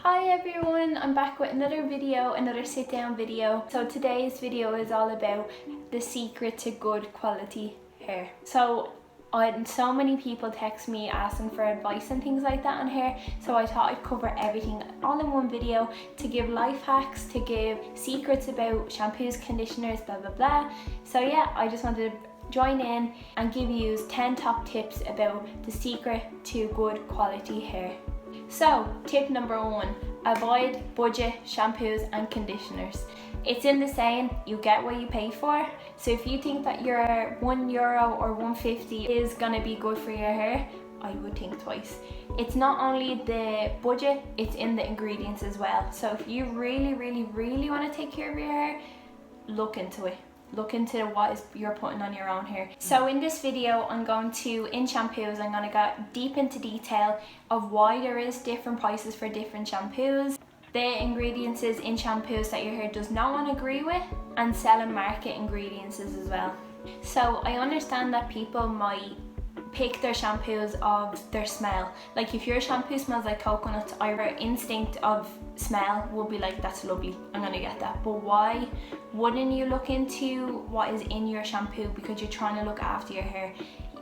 Hi everyone, I'm back with another video, another sit down video. So today's video is all about the secret to good quality hair. So I had so many people text me asking for advice and things like that on hair, so I thought I'd cover everything all in one video to give life hacks, to give secrets about shampoos, conditioners, blah blah blah. So yeah, I just wanted to join in and give you 10 top tips about the secret to good quality hair. So tip number 1, avoid budget shampoos and conditioners. It's in the saying, you get what you pay for. So if you think that your €1 or $1.50 is gonna be good for your hair, I would think twice. It's not only the budget, it's in the ingredients as well. So if you really want to take care of your hair, look into it. Look into what you're putting on your own hair. So in this video, I'm going to, in shampoos, I'm going to go deep into detail of why there is different prices for different shampoos, the ingredients in shampoos that your hair does not want to agree with, and sell and market ingredients as well. So I understand that people might pick their shampoos of their smell. Like if your shampoo smells like coconut, our instinct of smell will be like, that's lovely, I'm gonna get that. But why wouldn't you look into what is in your shampoo because you're trying to look after your hair?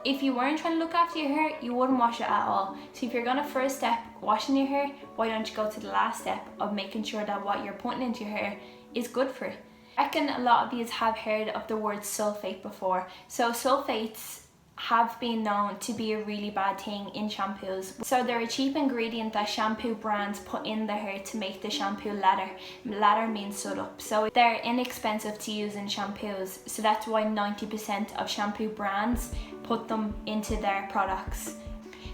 If you weren't trying to look after your hair, you wouldn't wash it at all. So if you're gonna first step washing your hair, why don't you go to the last step of making sure that what you're putting into your hair is good for it? I reckon a lot of you have heard of the word sulfate before. So sulfates have been known to be a really bad thing in shampoos. So they're a cheap ingredient that shampoo brands put in their hair to make the shampoo lather. Lather means stood up. So they're inexpensive to use in shampoos. So that's why 90% of shampoo brands put them into their products.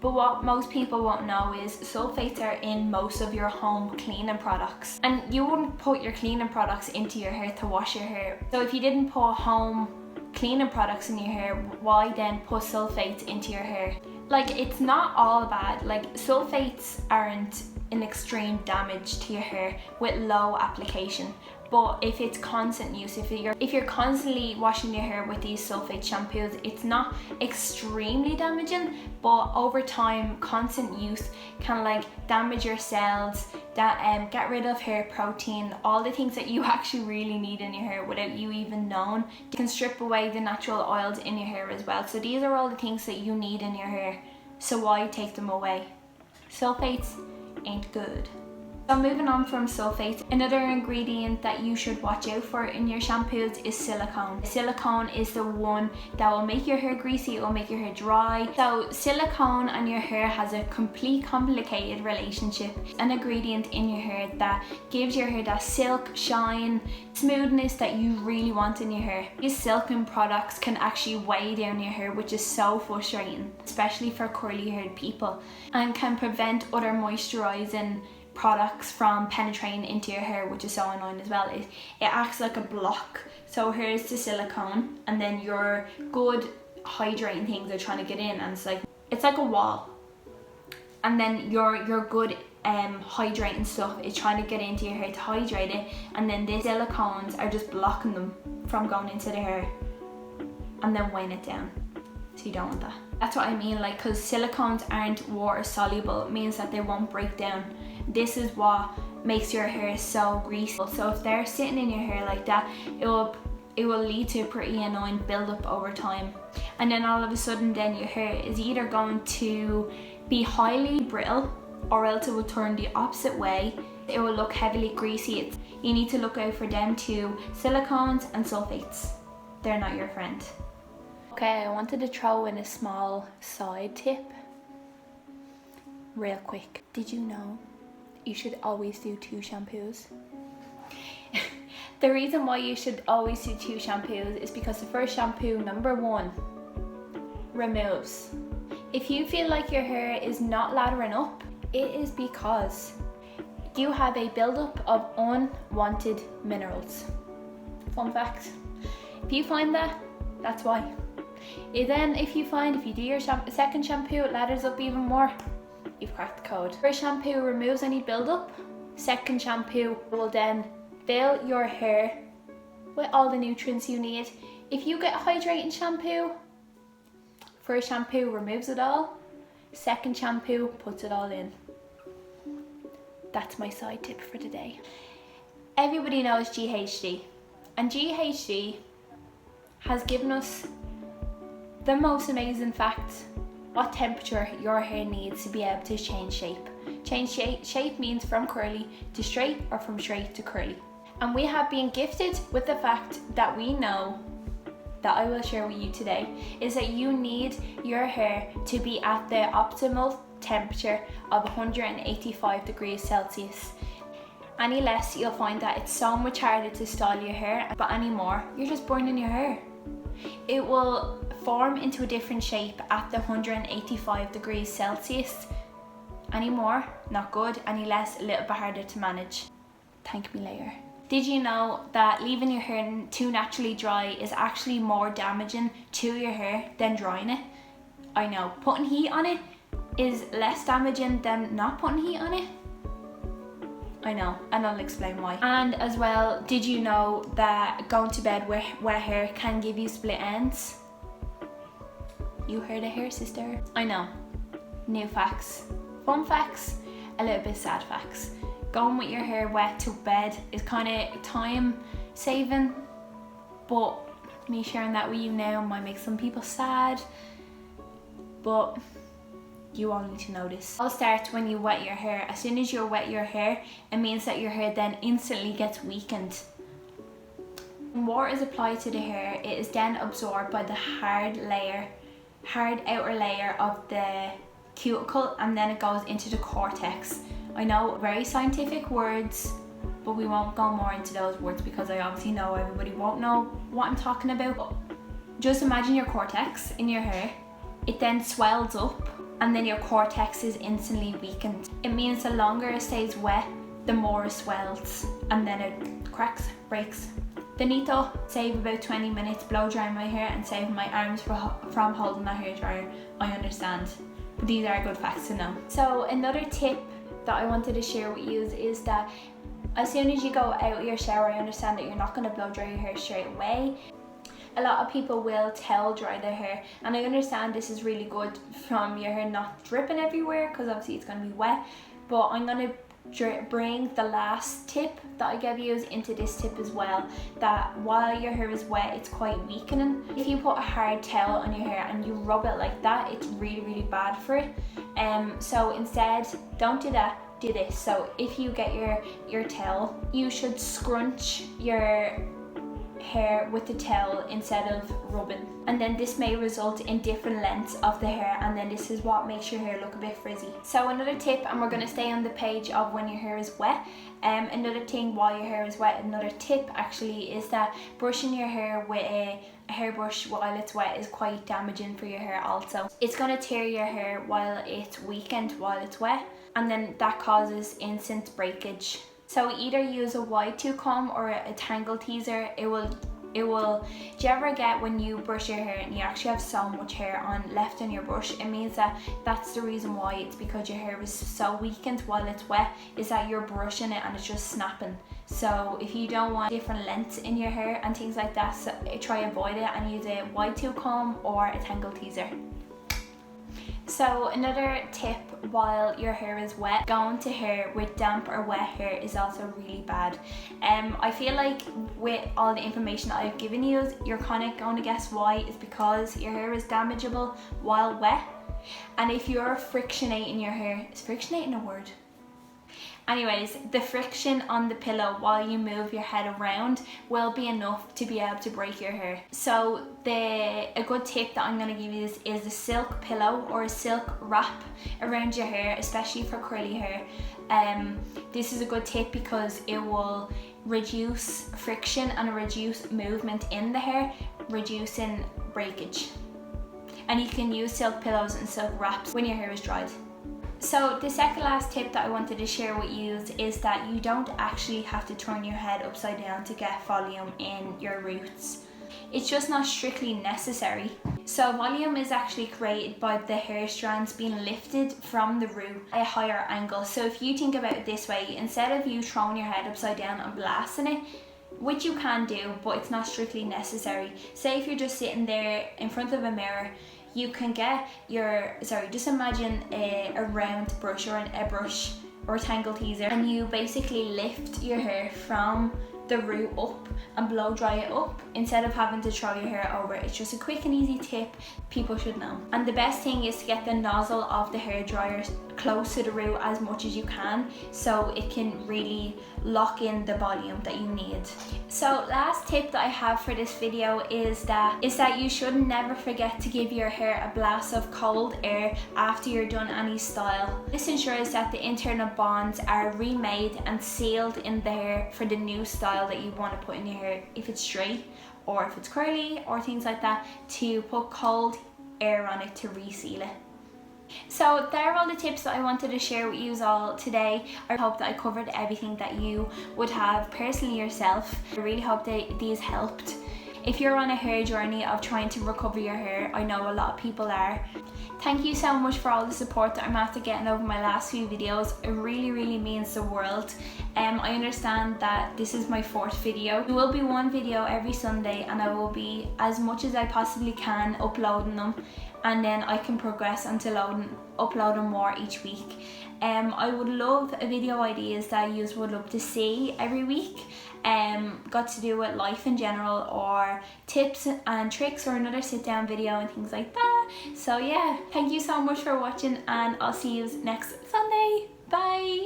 But what most people won't know is sulfates are in most of your home cleaning products. And you wouldn't put your cleaning products into your hair to wash your hair. So if you didn't put home cleaning products in your hair, why then put sulfates into your hair? Like, it's not all bad. Like, sulfates aren't an extreme damage to your hair with low application. But if it's constant use, if you're constantly washing your hair with these sulfate shampoos, it's not extremely damaging, but over time, constant use can like damage your cells, get rid of hair protein, all the things that you actually really need in your hair without you even knowing. You can strip away the natural oils in your hair as well. So these are all the things that you need in your hair. So why take them away? Sulfates ain't good. So moving on from sulfates, another ingredient that you should watch out for in your shampoos is silicone. Silicone is the one that will make your hair greasy, it will make your hair dry. So silicone and your hair has a complete complicated relationship. An ingredient in your hair that gives your hair that silk, shine, smoothness that you really want in your hair. These silken products can actually weigh down your hair, which is so frustrating, especially for curly haired people, and can prevent other moisturizing products from penetrating into your hair, which is so annoying as well. It acts like a block. So here's the silicone, and then your good hydrating things are trying to get in, and it's like a wall. And then your good hydrating stuff is trying to get into your hair to hydrate it, and then the silicones are just blocking them from going into the hair and then weighing it down. So you don't want that. That's what I mean, like, because silicones aren't water soluble, it means that they won't break down. This is what makes your hair so greasy. So if they're sitting in your hair like that, it will lead to a pretty annoying build-up over time. And then all of a sudden then your hair is either going to be highly brittle, or else it will turn the opposite way. It will look heavily greasy. You need to look out for them too. Silicones and sulfates, they're not your friend. Okay, I wanted to throw in a small side tip real quick. Did you know you should always do 2 shampoos? The reason why you should always do 2 shampoos is because the first shampoo, number 1, removes. If you feel like your hair is not lathering up, it is because you have a buildup of unwanted minerals. Fun fact. If you find that, that's why. Then if you do your second shampoo, it lathers up even more, you've cracked the code. First shampoo removes any buildup. Second shampoo will then fill your hair with all the nutrients you need. If you get hydrating shampoo, first shampoo removes it all, second shampoo puts it all in. that's my side tip for today. Everybody knows GHD, and GHD has given us the most amazing fact: what temperature your hair needs to be able to change shape. Change shape means from curly to straight, or from straight to curly. And we have been gifted with the fact that we know, that I will share with you today, is that you need your hair to be at the optimal temperature of 185 degrees Celsius. Any less, you'll find that it's so much harder to style your hair, but any more, you're just burning your hair. It will form into a different shape at the 185 degrees Celsius. Any more, not good. Any less, a little bit harder to manage. Thank me later. Did you know that leaving your hair too naturally dry is actually more damaging to your hair than drying it? I know, putting heat on it is less damaging than not putting heat on it. I know, and I'll explain why. And as well, did you know that going to bed with wet hair can give you split ends? You heard it here, sister. I know, new facts. Fun facts, a little bit sad facts. Going with your hair wet to bed is kind of time saving, but me sharing that with you now might make some people sad, but you all need to know this. It all starts when you wet your hair. As soon as you wet your hair, it means that your hair then instantly gets weakened. When water is applied to the hair, it is then absorbed by the hard outer layer of the cuticle, and then it goes into the cortex. I know, very scientific words, but we won't go more into those words because I obviously know everybody won't know what I'm talking about. But just imagine your cortex in your hair. It then swells up, and then your cortex is instantly weakened. It means the longer it stays wet, the more it swells, and then it cracks, breaks. The need to save about 20 minutes blow drying my hair and save my arms from holding my hair dryer. I understand, but these are good facts to know. So another tip that I wanted to share with you is that as soon as you go out of your shower, I understand that you're not going to blow dry your hair straight away. A lot of people will towel dry their hair, and I understand this is really good from your hair not dripping everywhere, because obviously it's going to be wet, but I'm going to bring the last tip that I gave you into this tip as well, that while your hair is wet, it's quite weakening. If you put a hard towel on your hair and you rub it like that, it's really bad for it. So instead, don't do that, do this. So if you get your towel, you should scrunch your hair with the towel instead of rubbing, and then this may result in different lengths of the hair, and then this is what makes your hair look a bit frizzy. So another tip, and we're going to stay on the page of when your hair is wet, another thing while your hair is wet, another tip actually, is that brushing your hair with a hairbrush while it's wet is quite damaging for your hair also. It's going to tear your hair while it's weakened, while it's wet, and then that causes instant breakage. So either use a wide tooth comb or a tangle teaser. It will, do you ever get when you brush your hair and you actually have so much hair left on your brush? It means that that's the reason why. It's because your hair is so weakened while it's wet, is that you're brushing it and it's just snapping. So if you don't want different lengths in your hair and things like that, so try avoid it and use a wide tooth comb or a tangle teaser. So another tip while your hair is wet, going to hair with damp or wet hair is also really bad. I feel like with all the information I've given you, you're kind of going to guess why. It's because your hair is damageable while wet, and if you're frictionating your hair, is frictionating a word? Anyways, the friction on the pillow while you move your head around will be enough to be able to break your hair. So a good tip that I'm going to give you is a silk pillow or a silk wrap around your hair, especially for curly hair. This is a good tip because it will reduce friction and reduce movement in the hair, reducing breakage. And you can use silk pillows and silk wraps when your hair is dried. So the second last tip that I wanted to share with you is that you don't actually have to turn your head upside down to get volume in your roots. It's just not strictly necessary. So volume is actually created by the hair strands being lifted from the root at a higher angle. So if you think about it this way, instead of you throwing your head upside down and blasting it, which you can do, but it's not strictly necessary. Say if you're just sitting there in front of a mirror, you can get just imagine a round brush or a brush or tangle teaser, and you basically lift your hair from the root up and blow dry it up instead of having to throw your hair over. It's just a quick and easy tip people should know. And the best thing is to get the nozzle of the hair dryer close to the root as much as you can, so it can really lock in the volume that you need. So last tip that I have for this video is that you should never forget to give your hair a blast of cold air after you're done any style. This ensures that the internal bonds are remade and sealed in the hair for the new style that you want to put in your hair, if it's straight or if it's curly or things like that, to put cold air on it to reseal it. So there are all the tips that I wanted to share with you all today. I hope that I covered everything that you would have personally yourself. I really hope that these helped. If you're on a hair journey of trying to recover your hair, I know a lot of people are. Thank you so much for all the support that I'm after getting over my last few videos. It really means the world. I understand that this is my 4th video. There will be one video every Sunday, and I will be, as much as I possibly can, uploading them, and then I can progress until uploading more each week. I would love video ideas that you would love to see every week. Got to do with life in general, or tips and tricks, or another sit down video and things like that. So yeah, thank you so much for watching, and I'll see you next Sunday. Bye.